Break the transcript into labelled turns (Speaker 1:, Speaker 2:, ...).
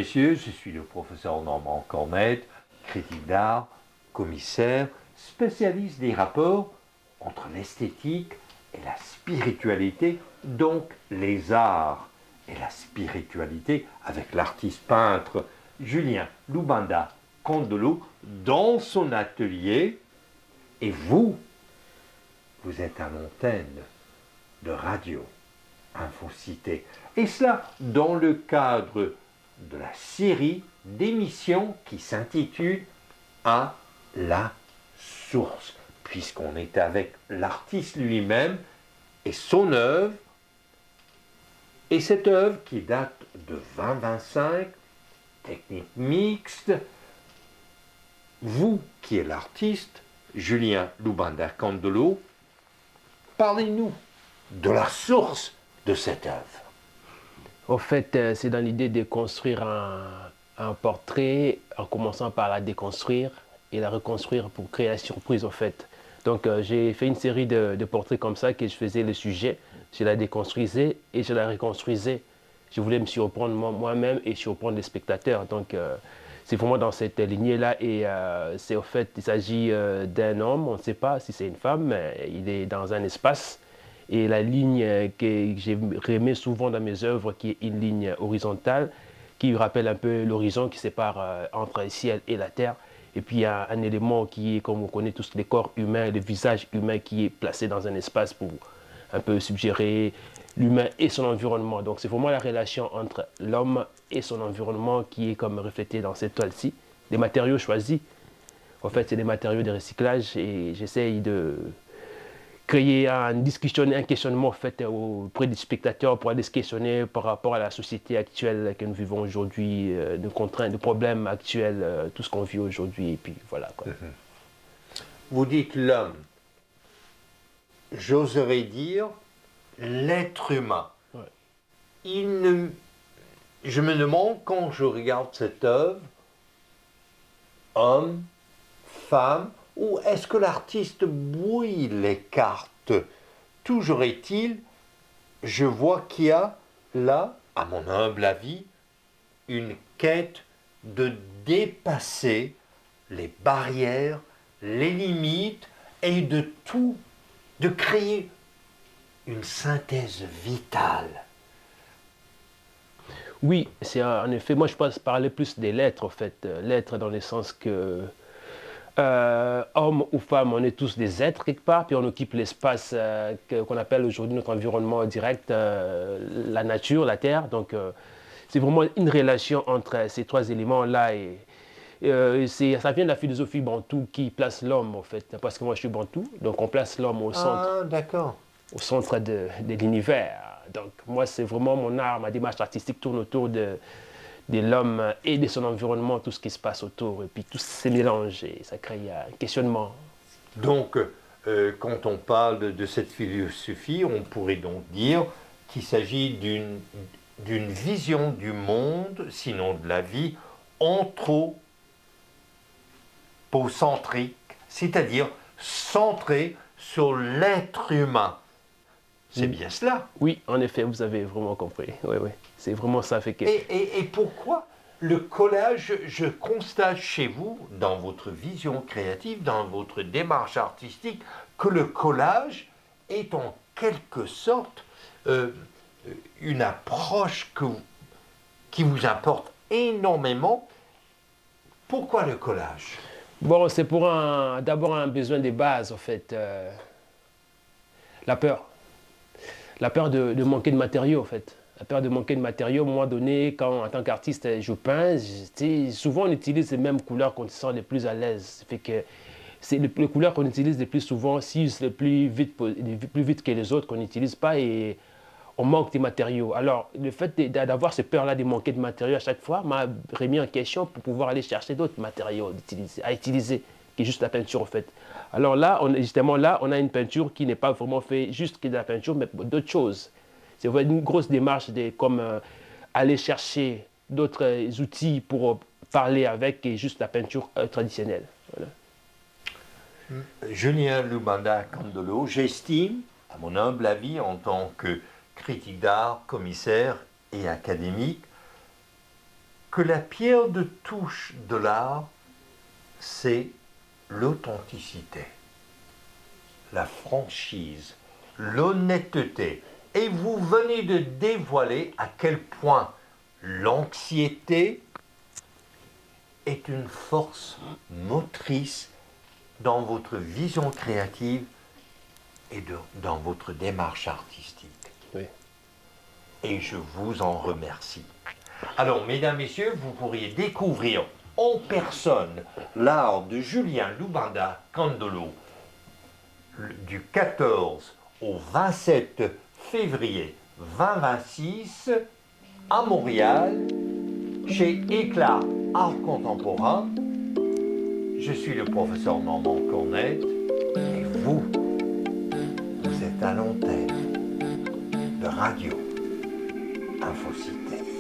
Speaker 1: messieurs, je suis le professeur Normand Cornette, critique d'art, commissaire, spécialiste des rapports entre l'esthétique et la spiritualité, donc les arts et la spiritualité avec l'artiste peintre Julien Lubanda Kondolo dans son atelier. Et vous êtes à l'antenne de Radio Infocité. Et cela dans le cadre de la série d'émissions qui s'intitule À la source, puisqu'on est avec l'artiste lui-même et son œuvre. Et cette œuvre qui date de 2025, technique mixte, vous qui êtes l'artiste, Julien Lubanda Kondolo, parlez-nous de la source de cette œuvre.
Speaker 2: En fait, c'est dans l'idée de construire un portrait en commençant par la déconstruire et la reconstruire pour créer la surprise, en fait. Donc, j'ai fait une série de portraits comme ça, que je faisais le sujet, je la déconstruisais et je la reconstruisais. Je voulais me surprendre moi-même et surprendre les spectateurs. Donc, c'est vraiment dans cette lignée-là. Et c'est au fait, il s'agit d'un homme, on ne sait pas si c'est une femme, mais il est dans un espace. Et la ligne que j'ai remets souvent dans mes œuvres, qui est une ligne horizontale, qui rappelle un peu l'horizon qui sépare entre le ciel et la terre. Et puis il y a un élément qui est, comme on connaît tous, les corps humains, le visage humain qui est placé dans un espace pour un peu suggérer l'humain et son environnement. Donc c'est vraiment la relation entre l'homme et son environnement qui est comme reflété dans cette toile-ci. Les matériaux choisis, en fait, c'est des matériaux de recyclage et j'essaye de créer un questionnement en fait, auprès des spectateurs pour aller se questionner par rapport à la société actuelle que nous vivons aujourd'hui, de contraintes, de problèmes actuels, tout ce qu'on vit aujourd'hui, et puis voilà, quoi.
Speaker 1: Vous dites l'homme, j'oserais dire l'être humain.
Speaker 2: Ouais.
Speaker 1: Je me demande, quand je regarde cette œuvre, homme, femme, ou est-ce que l'artiste brouille les cartes? Toujours est-il, je vois qu'il y a là, à mon humble avis, une quête de dépasser les barrières, les limites et de tout, de créer une synthèse vitale.
Speaker 2: Oui, c'est en effet, moi je pense parler plus des lettres en fait, lettres dans le sens que homme ou femme, on est tous des êtres quelque part, puis on occupe l'espace qu'on appelle aujourd'hui notre environnement direct, la nature, la terre. Donc c'est vraiment une relation entre ces trois éléments-là et ça vient de la philosophie bantou qui place l'homme en fait, parce que moi je suis bantou, donc on place l'homme au centre, au centre de l'univers. Donc moi c'est vraiment mon art, ma démarche artistique tourne autour de l'homme et de son environnement, tout ce qui se passe autour, et puis tout se mélange et ça crée un questionnement.
Speaker 1: Donc, quand on parle de cette philosophie, on pourrait donc dire qu'il s'agit d'une vision du monde, sinon de la vie, anthropocentrique, c'est-à-dire centrée sur l'être humain. C'est bien cela.
Speaker 2: Oui, en effet, vous avez vraiment compris. Oui, oui. C'est vraiment ça. Fait que...
Speaker 1: Et pourquoi le collage, je constate chez vous, dans votre vision créative, dans votre démarche artistique, que le collage est en quelque sorte une approche qui vous importe énormément. Pourquoi le collage?
Speaker 2: Bon, c'est pour d'abord un besoin de base, en fait. La peur. La peur de manquer de matériaux, en fait. La peur de manquer de matériaux, à un moment donné, quand en tant qu'artiste je peins, souvent on utilise les mêmes couleurs qu'on se sent les plus à l'aise. Fait que c'est les couleurs qu'on utilise le plus souvent, si c'est plus vite que les autres qu'on n'utilise pas et on manque des matériaux. Alors le fait d'avoir cette peur-là de manquer de matériaux à chaque fois m'a remis en question pour pouvoir aller chercher d'autres matériaux à utiliser, qui est juste la peinture en fait. Alors là, on a une peinture qui n'est pas vraiment fait juste que de la peinture, mais d'autres choses. C'est une grosse démarche comme aller chercher d'autres outils pour parler avec et juste la peinture traditionnelle. Voilà.
Speaker 1: Julien Lubanda Kondolo, j'estime, à mon humble avis, en tant que critique d'art, commissaire et académique, que la pierre de touche de l'art, c'est l'authenticité, la franchise, l'honnêteté. Et vous venez de dévoiler à quel point l'anxiété est une force motrice dans votre vision créative et dans votre démarche artistique.
Speaker 2: Oui.
Speaker 1: Et je vous en remercie. Alors, mesdames, messieurs, vous pourriez découvrir en personne l'art de Julien Lubanda Candolo du 14 au 27 février 2026 à Montréal, chez Éclat Art Contemporain. Je suis le professeur Normand Cornette et vous êtes à l'antenne de Radio Infocité.